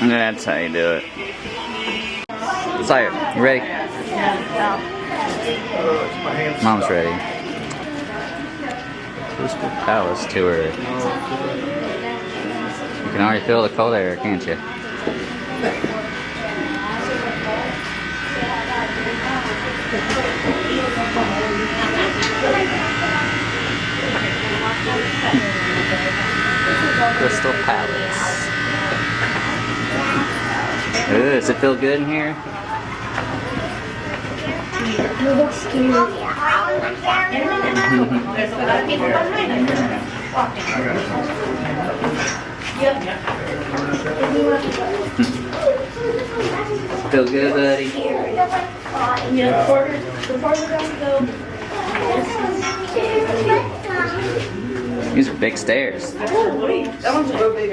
That's how you do it. Sire, you ready? Yeah. Mom's ready. Crystal Palace tour. You can already feel the cold air, can't you? Crystal Palace. Ooh, does it feel good in here? Feel good, buddy? Yeah, the farther down we go. These are big stairs. That one's a real big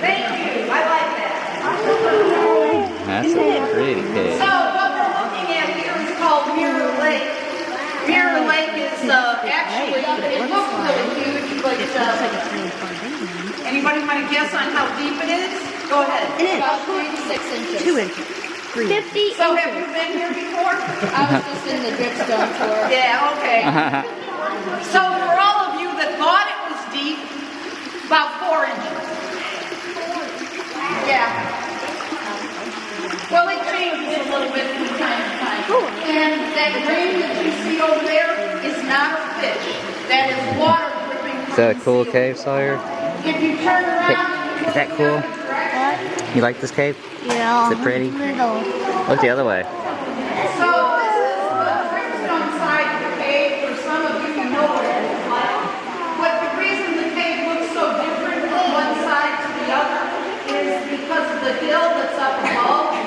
Thank you. I like that. That's a pretty cave. So what we're looking at here is called Mirror Lake. Mirror Lake is actually, it looks really huge, but anybody want to guess on how deep it is? Go ahead. It is. About 3 to 6 inches. 2 inches. 50 So have you been here before? I was just in the dripstone tour. Yeah, okay. So for all of you that thought it was deep, about 4 inches. Yeah. Well, it changes a little bit from time to time. And that green that you see over there is not a fish. That is water dripping from Is that a the cool ceiling. cave, Sawyer? If you turn around, Is that cool? What? You like this cave? Yeah. Is it pretty? Little. Look the other way. so this is the dripstone side of the cave. For some of you, you know what it looks like. But the reason the cave looks so different from one side to the other is because of the hill that's up above.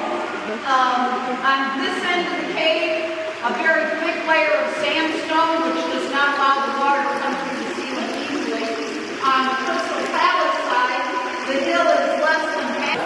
On this end of the cave, a very thick layer of sandstone, which does not allow the water to come through the ceiling easily. On the Crystal Palace side, the hill is less than half.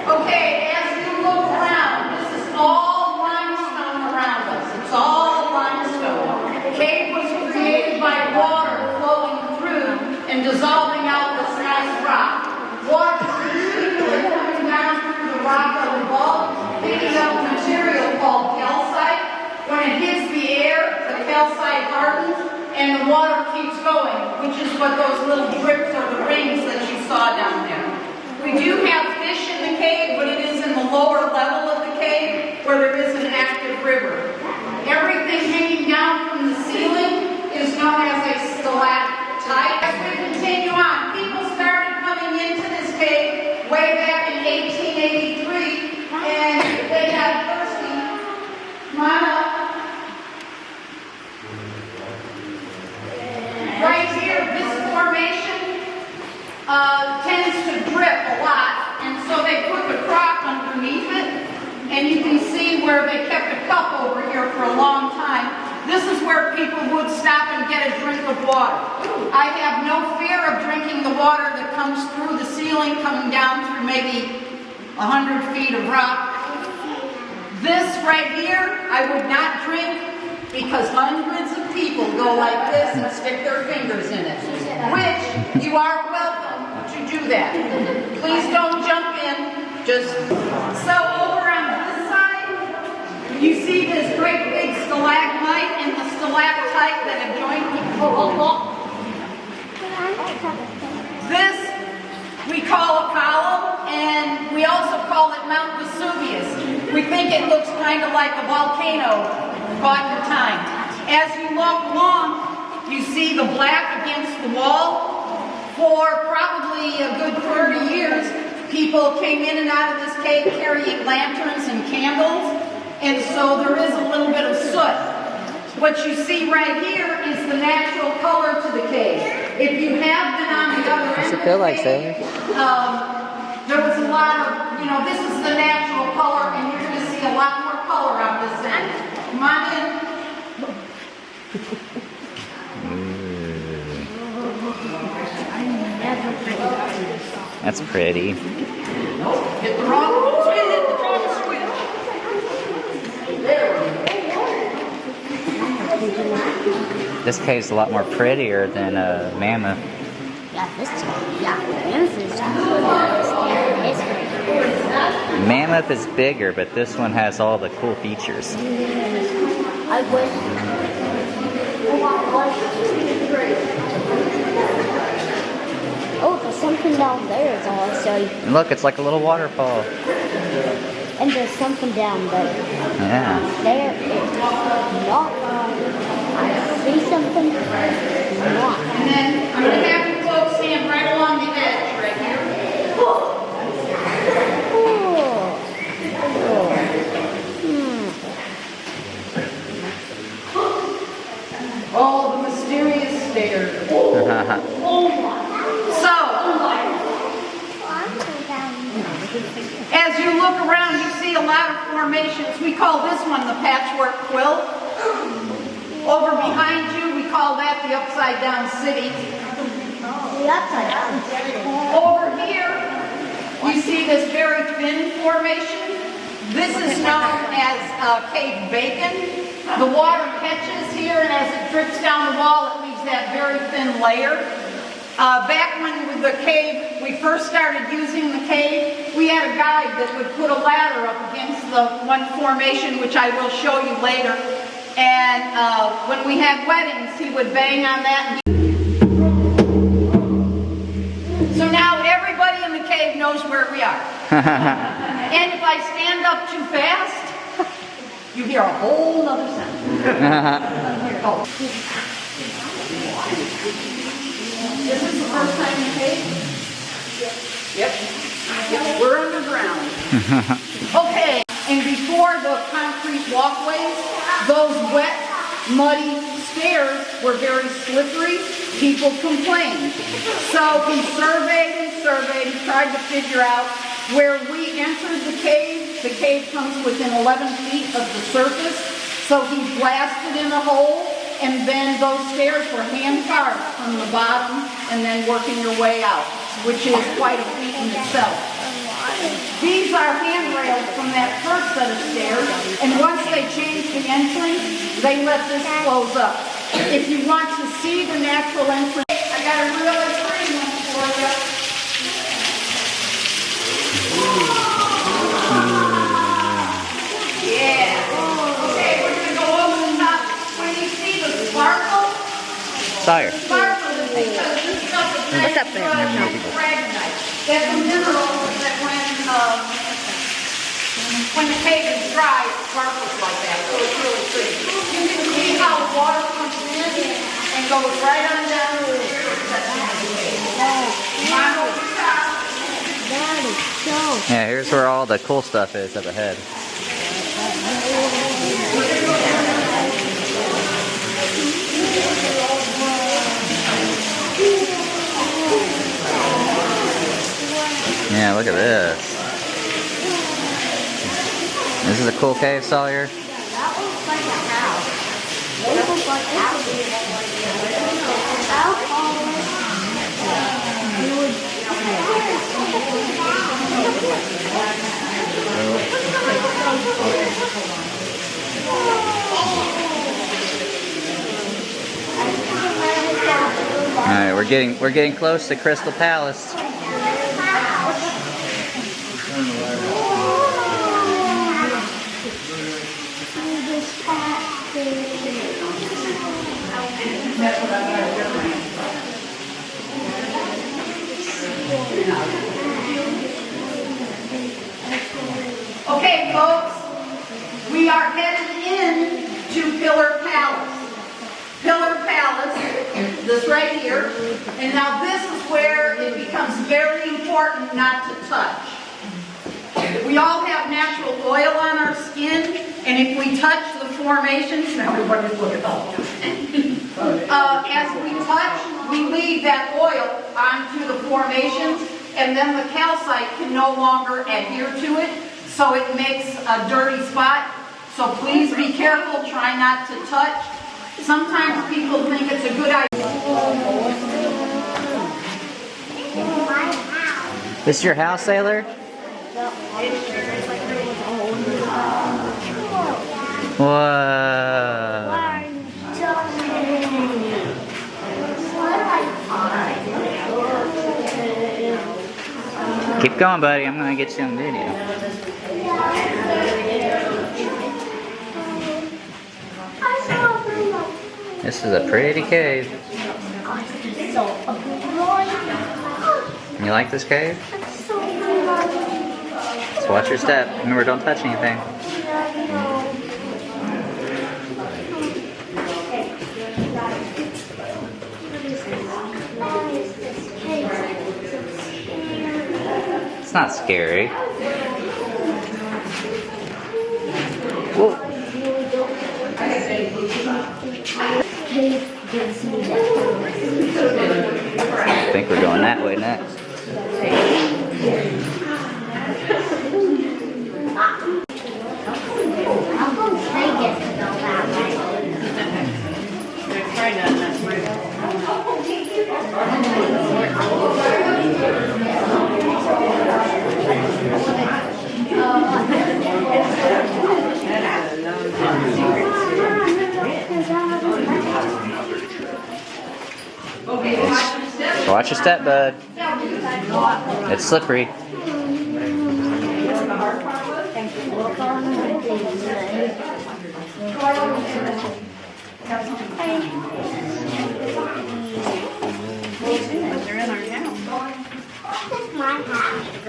Okay, as you look around, this is all limestone around us. It's all limestone. The cave was created by water flowing through and dissolving out this nice rock. Water is continually coming down through the rock up above, picking up material called calcite. When it hits the air, the calcite hardens and the water keeps going, which is what those little drips or the rings that you saw down there. We do have fish in the cave, but it is in the lower level of the cave where there is an active river. Everything hanging down from the ceiling is known as a stalactite. As we continue on, people started coming into this cave way back in 1883, and they got thirsty. Come on up. Right here, this formation tends to drip a lot, and so they put the crock underneath it, and you can see where they kept a cup over here for a long time. This is where people would stop and get a drink of water. I have no fear of drinking the water that comes through the ceiling, coming down through maybe 100 feet of rock. This right here, I would not drink because hundreds of people go like this and stick their fingers in it, which you are welcome to do that. Please don't jump in. Just so over on this side, you see this great big stalagmite and the stalactite that have joined This we call a column, and we also call it Mount Vesuvius. We think it looks kind of like a volcano caught in time. As you walk along, you see the black against the wall. For probably a good 30 years, people came in and out of this cave carrying lanterns and candles, and so there is a little bit of soot. What you see right here is the natural color to the cave. If you have been on the other end of the cave, there was a lot of, you know, this is the natural color, and you're going to see a lot more color on this end. Come on in. That's pretty. Hit the wrong switch. There we go. This cave's a lot more prettier than Mammoth. Yeah, this is Mammoth is bigger, but this one has all the cool features. I wish. Oh, there's something down there, is all I see. And look, it's like a little waterfall. And there's something down there. Yeah. There is not. I see something. Not. And then I'm going to have you folks stand right along the edge right here. Oh, the mysterious stairs. So, as you look around, you see a lot of formations. We call this one the patchwork quilt. Over behind you, we call that the upside down city. The upside down. Over here, you see this very thin formation. This is known as cave bacon. The water catches here, and as it drips down the wall, it leaves that very thin layer. Back when with the cave, we first started using the cave, we had a guide that would put a ladder up against the one formation, which I will show you later. And when we had weddings, he would bang on that. So now everybody in the cave knows where we are. And if I stand up too fast, you hear a whole other sound. Oh. This is the first time in the cave? Yep. We're underground. Okay, and before the concrete walkways, those wet, muddy stairs were very slippery. People complained. So he surveyed, tried to figure out where we entered the cave. The cave comes within 11 feet of the surface. So he blasted in a hole, and then those stairs were hand-carved from the bottom and then working your way out, which is quite a feat in itself. These are handrails from that first set of stairs, and once they changed the entrance, they let this close up. If you want to see the natural entrance, I got a really pretty one for you. Yeah. Okay, we're going to go over the top. When you see the sparkle, Sire. sparkle is because this stuff is What's up there? fragonite. That's a mineral that when the cave is dry, it sparkles like that, so it's really pretty. You can see how the water comes in and goes right on down to the section of the cave. Come on over the top. That is so. Yeah, here's where all the cool stuff is up ahead. Yeah, look at this. This is a cool cave, Sawyer. That looks like a house. They look like houses. How tall All right, we're getting close to Crystal Palace. Okay, folks, we are headed in to Pillar Palace. Pillar Palace, this right here, and now this is where it becomes very important not to touch. We all have natural oil on our skin, and if we touch the formations, now everybody's looking up. As we touch, we leave that oil onto the formations, and then the calcite can no longer adhere to it, so it makes a dirty spot. So please be careful, try not to touch. Sometimes people think it's a good idea. This is your house, Sailor? Whoa. Keep going, buddy. I'm going to get you on video. This is a pretty cave. You like this cave? So watch your step. Remember, don't touch anything. It's not scary. Whoa. I think we're going that way next. Watch your step, bud. It's slippery.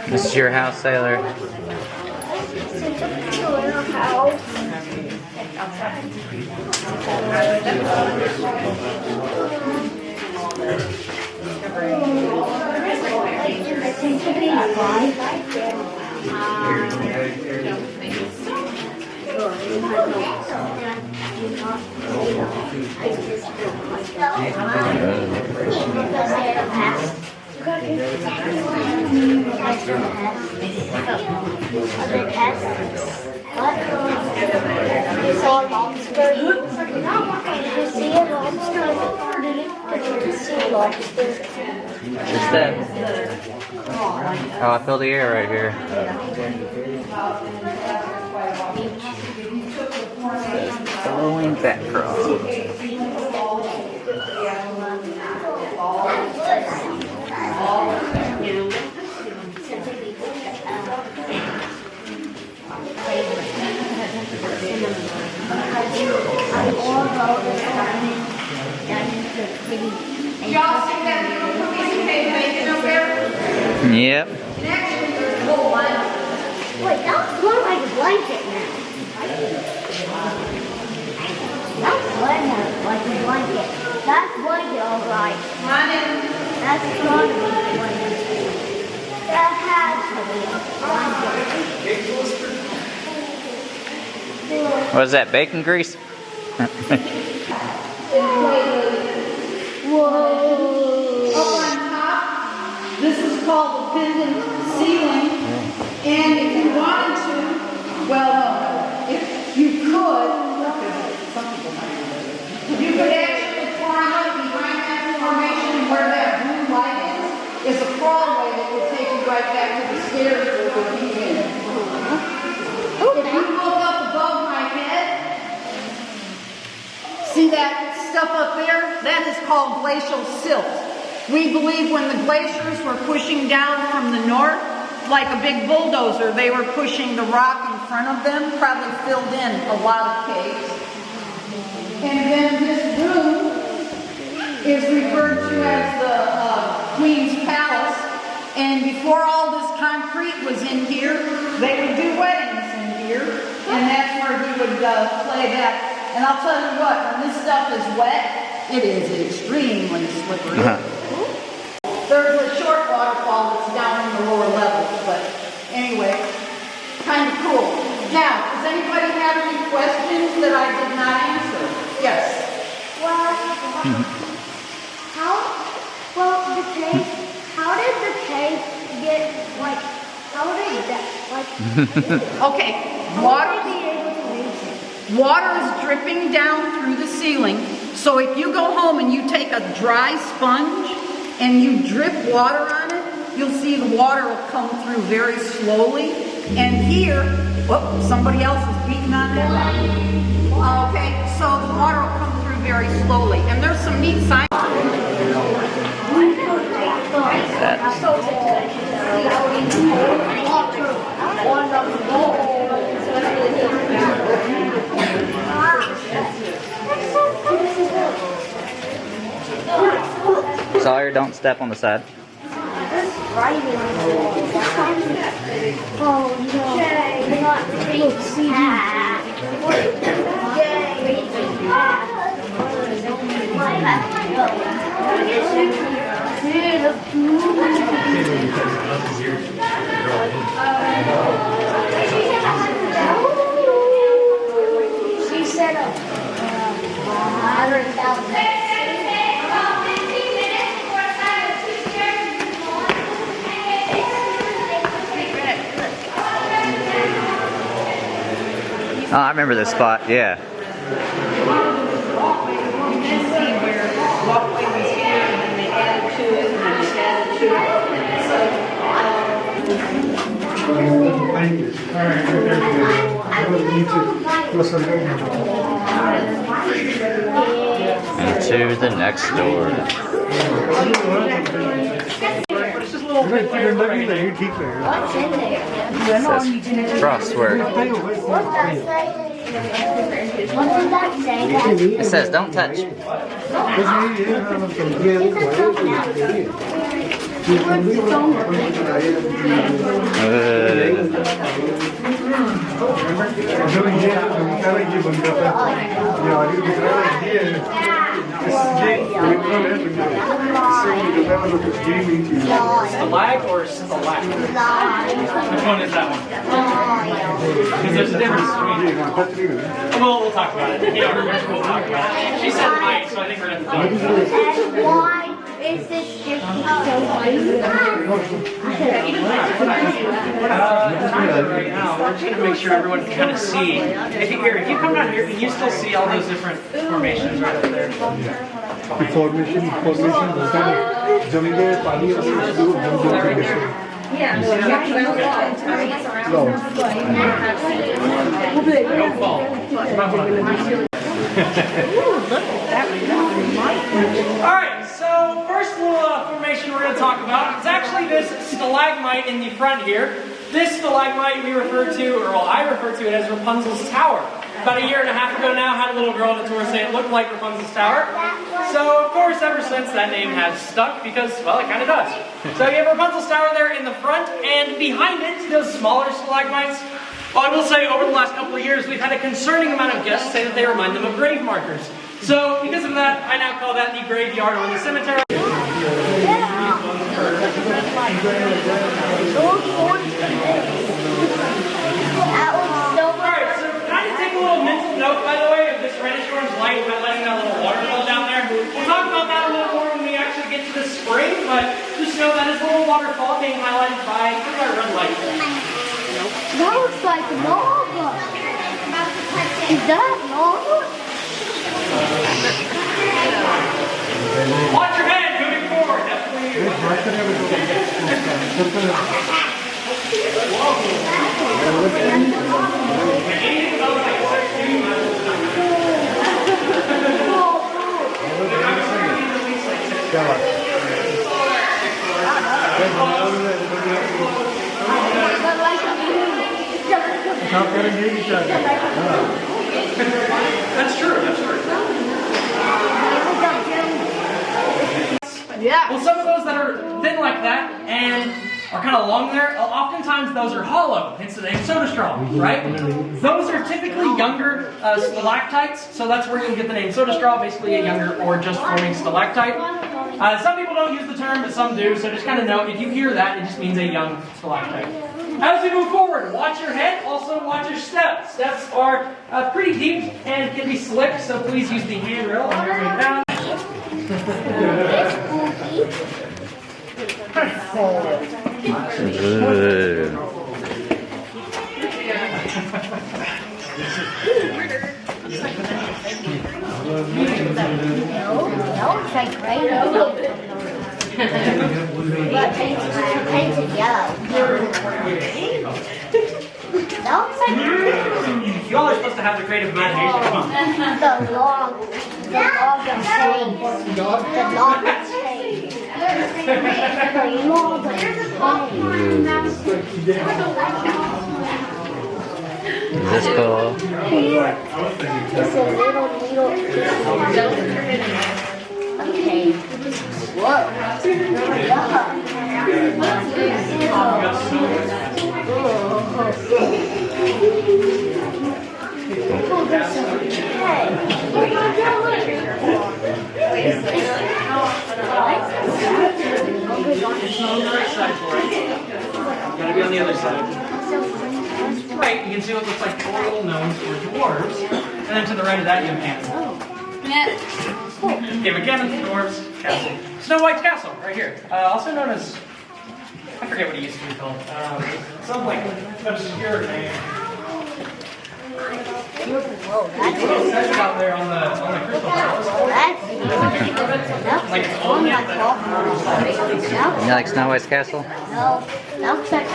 This is your house, Sailor. You saw a lobster. You see a lobster. Did you see a lobster? What's that? Oh, I feel the air right here. Blowing back cross. Y'all see that beautiful piece of cake bacon up there? Yep. And actually, there's a whole one. Wait, that's more like a blanket now. That's more like a blanket. That's blanket, alright. Come on in. That's gotta be a blanket. That has to be a blanket. What is that, bacon grease? Whoa. Up on top, this is called the pendant ceiling. And if you wanted to, well, if you could actually climb up behind that formation where that blue light is a crawlway that would take you right back to the stairs where we're in. If you look up above my head, see that stuff up there? That is called glacial silt. We believe when the glaciers were pushing down from the north, like a big bulldozer, they were pushing the rock in front of them, probably filled in a lot of caves. And then this room is referred to as the Queen's Palace. And before all this concrete was in here, they would do weddings in here, and that's where he would play that. And I'll tell you what, when this stuff is wet, it is extremely slippery. There's a short waterfall that's down in the lower levels, but anyway, kind of cool. Now, does anybody have any questions that I did not answer? Yes. Well, how did the cave like, how would I that? Like, Okay, how would I be able to reach it? water is dripping down through the ceiling. So if you go home and you take a dry sponge and you drip water on it, you'll see the water will come through very slowly. And here, whoop, somebody else is beating on that rock. Okay, so the water will come through very slowly. And there's some neat science. Sawyer, don't step on the side. Oh no, not look, see she said 100,000. Oh, I remember this spot, yeah. You can see where walkway was here and then they added to it and then they added to Into the next door. What's in there? It says crossword. What's that say? What did that say? It says don't touch. Stalag or stalag? Which one is that one? Because there's a difference between. Well, we'll talk about it. You don't remember, we'll talk about it. She said height, so I think we're going to talk about it. And why is this ship so Right now, we're just going to make sure everyone can kind of see. If you come down here, can you still see all those different formations right up there? Formation होता है जमीन में पानी और Don't fall. Alright, so first little formation we're going to talk about is actually this stalagmite in the front here. This stalagmite we refer to, or well, I refer to it as Rapunzel's Tower. About a year and a half ago now, I had a little girl on a tour say it looked like Rapunzel's Tower. So, of course, ever since that name has stuck because, well, it kind of does. So you have Rapunzel's Tower there in the front, and behind it, see those smaller stalagmites? Well, I will say, over the last couple of years, we've had a concerning amount of guests say that they remind them of grave markers. So, because of that, I now call that the graveyard or the cemetery. Alright, so kind of take a little mental note, by the way, of this reddish orange light highlighting that little waterfall down there. We'll talk about that a little more when we actually get to the spring, but just know that is a little waterfall being highlighted by a red light. That looks like lava. Is that lava? Watch your head moving forward, definitely. That's true, that's true. Yeah. Well, some of those that are thin like that and are kind of long there, oftentimes those are hollow, hence the name soda straw, right? Those are typically younger stalactites, so that's where you'll get the name soda straw, basically a younger or just forming stalactite. Some people don't use the term, but some do, so just kind of know, if you hear that, it just means a young stalactite. As we move forward, watch your head, also watch your steps. Steps are pretty deep and can be slick, so please use the handrail on your way down. It's spooky. Ooh. That looks like rainbow. But painted yellow. That looks like You all are supposed to have the creative imagination. Come on. the log of chains. The log of chains. The log of chains. Is this cool? It's a little okay. Whoa. Oh, there's some It's not on the right side for it. Gotta be on the other side. Right, you can see what looks like 4 little gnomes or dwarves. And then to the right of that, you have Ganon. Game of Ganon, dwarves, castle. Snow White's castle, right here. Also known as, I forget what it used to be called. Some like obscure name. Whoa, It says it out there on the crystal palace. that's Like it's only at the You like Snow White's castle? no, that looks like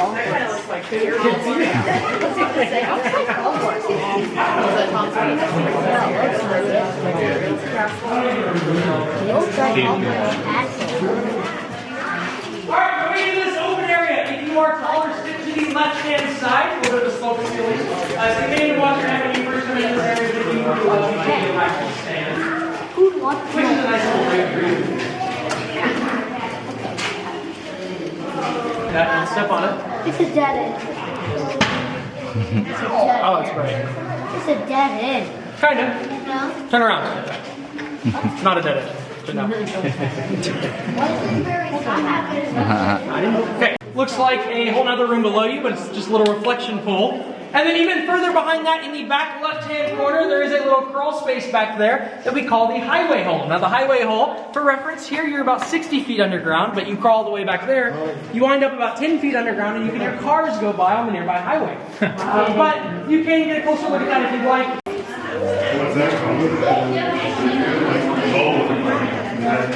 Alright, moving into this open area. If you are taller, stick to the left-hand side. We'll go to the sloping ceiling. So you may need to watch your head when you first come into this area. If you actually stand. Which is a nice little break for you. Yeah, step on it. it's a dead end. It's a dead Oh, it's great. It's a dead end. Kind of. No? Turn around. Not a dead end. But no. Okay. Looks like a whole other room below you, but it's just a little reflection pool. And then even further behind that, in the back left-hand corner, there is a little crawl space back there that we call the highway hole. Now the highway hole, for reference, here you're about 60 feet underground, but you crawl all the way back there, you wind up about 10 feet underground, and you can hear cars go by on the nearby highway. But you can get a closer look at that if you'd like.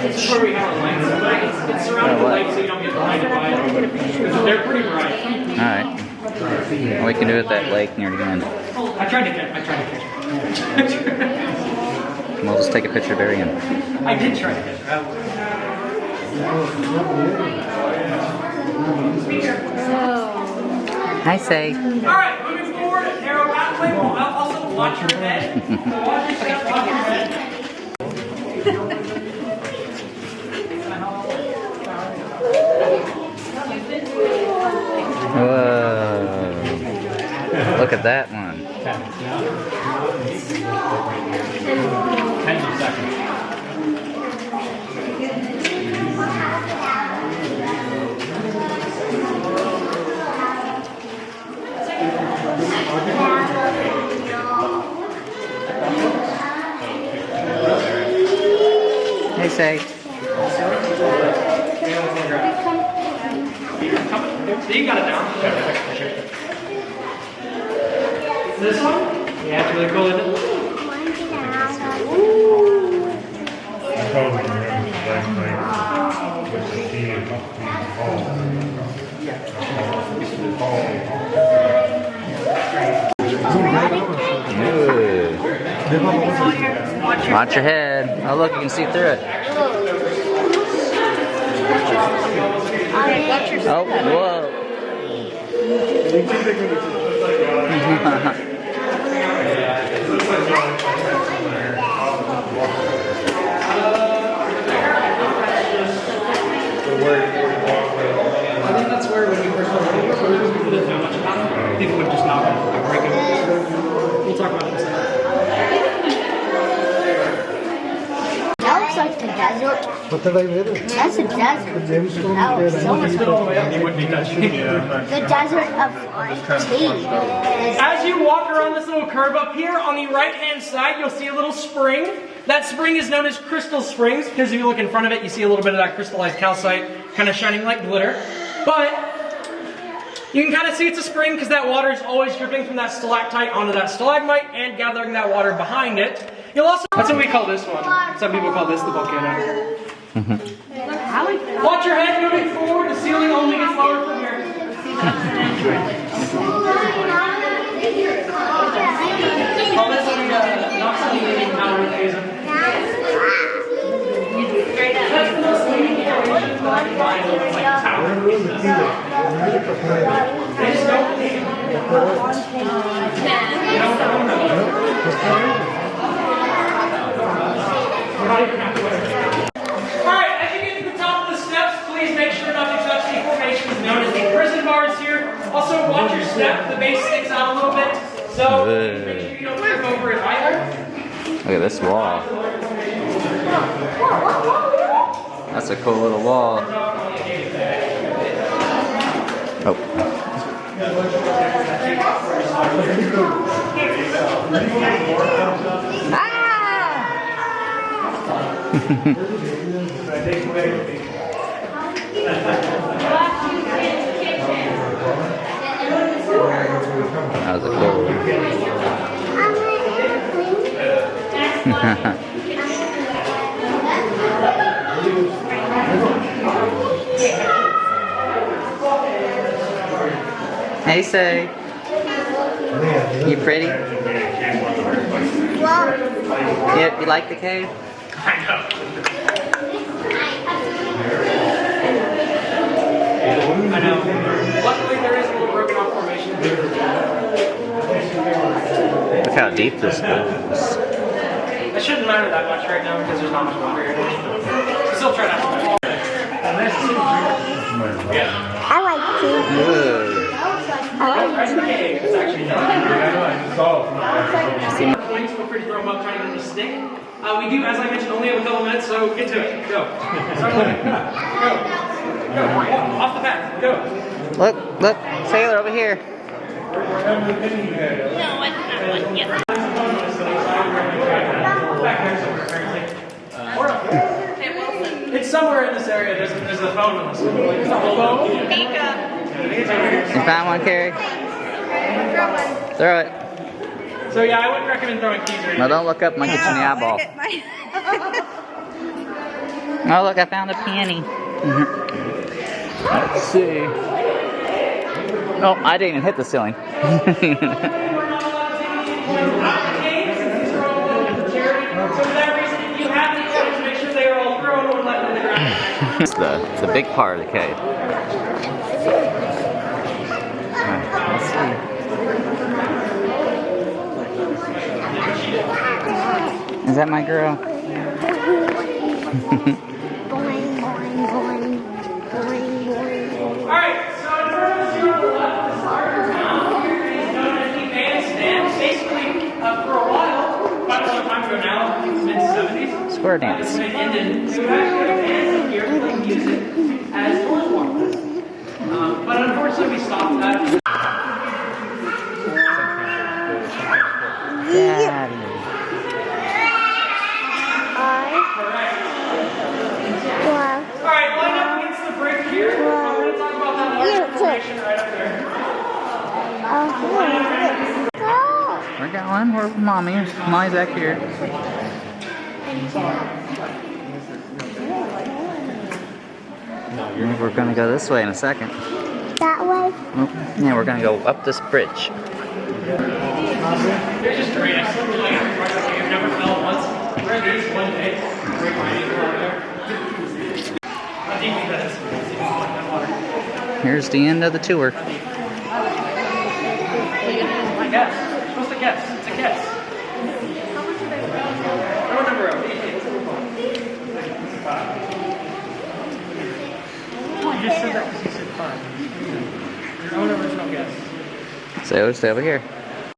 It's where we have our lights. It's surrounded with lights so you don't get blinded by it. Because they're pretty bright. Alright. What we can do with that lake near the end. I tried to catch it. We'll just take a picture very end. I did try to catch it. I say. Alright, moving forward, narrow pathway. We'll also watch your head. Watch your step, watch your head. Whoa. Look at that one. 10 seconds. Hey, say. So you got it down. This one? Yeah, it's really cool, isn't it? Ooh. Watch your head. Oh, look, you can see through it. Oh, whoa. I think that's where when we first started, people didn't know much about it. People would just knock on it, break it. We'll talk about it in a second. That looks like the desert. What did I read? That's a desert. Gemstone That looks so much All the way up, you wouldn't be touching it. The desert of tea. As you walk around this little curve up here, on the right-hand side, you'll see a little spring. That spring is known as Crystal Springs, because if you look in front of it, you see a little bit of that crystallized calcite kind of shining like glitter. But You can kind of see it's a spring because that water is always dripping from that stalactite onto that stalagmite and gathering that water behind it. You'll also, that's what we call this one. Some people call this the volcano. Watch your head moving forward. The ceiling only gets lower from here. Call this the Knoxville Power Phase. That's the most unique formation that I can find of like tower pieces. They just don't believe it. They don't know. Alright, as you get to the top of the steps, please make sure not to touch the formations known as the prison bars here. Also, watch your step. The base sticks out a little bit. So, make sure you don't trip over it either. Look at this wall. That's a cool little wall. Oh. That was a cool one. Hey, Say. You pretty? Yeah, you like the cave? I know. Luckily, there is a little broken off formation. Look how deep this goes. It shouldn't matter that much right now because there's not much water here. Still try not to touch. I like to. I like to. It's actually not. Feel free to throw them up trying to get them to stick. We do, as I mentioned, only have a couple minutes, so get to it. Go. Start moving. Go. Go. Off the path. Go. Look, Sailor over here. It's somewhere in this area. There's a phone on this one. There's a whole phone. You found one, Carrie? Throw it. So yeah, I wouldn't recommend throwing keys or anything. No, don't look up, might get you in the eyeball. Oh, look, I found a penny. Let's see. Oh, I didn't even hit the ceiling. It's the big part of the cave. Alright, let's see. Is that my girl? Alright, so in front of us here on the left, this larger mound here is known as the bandstand. Basically, for a while, quite a long time ago now, I think it's mid-70s. Square dance. This when it ended, we would actually have bands up here playing music as tours walked. But unfortunately, we stopped that. Daddy. Alright, line up against the brick here. I'm going to talk about that large formation right up there. We're going. We're with Mommy. Mommy's back here. We're going to go this way in a second. That way? Oh, yeah, we're going to go up this bridge. They're just great. I still feel like I've never fell once. We're these one day. Great mining over there. How deep is that? Here's the end of the tour. I guess. You're supposed to guess. It's a guess. Throw a number out. You just said that because you said 5. No number's no guess. So stay over here.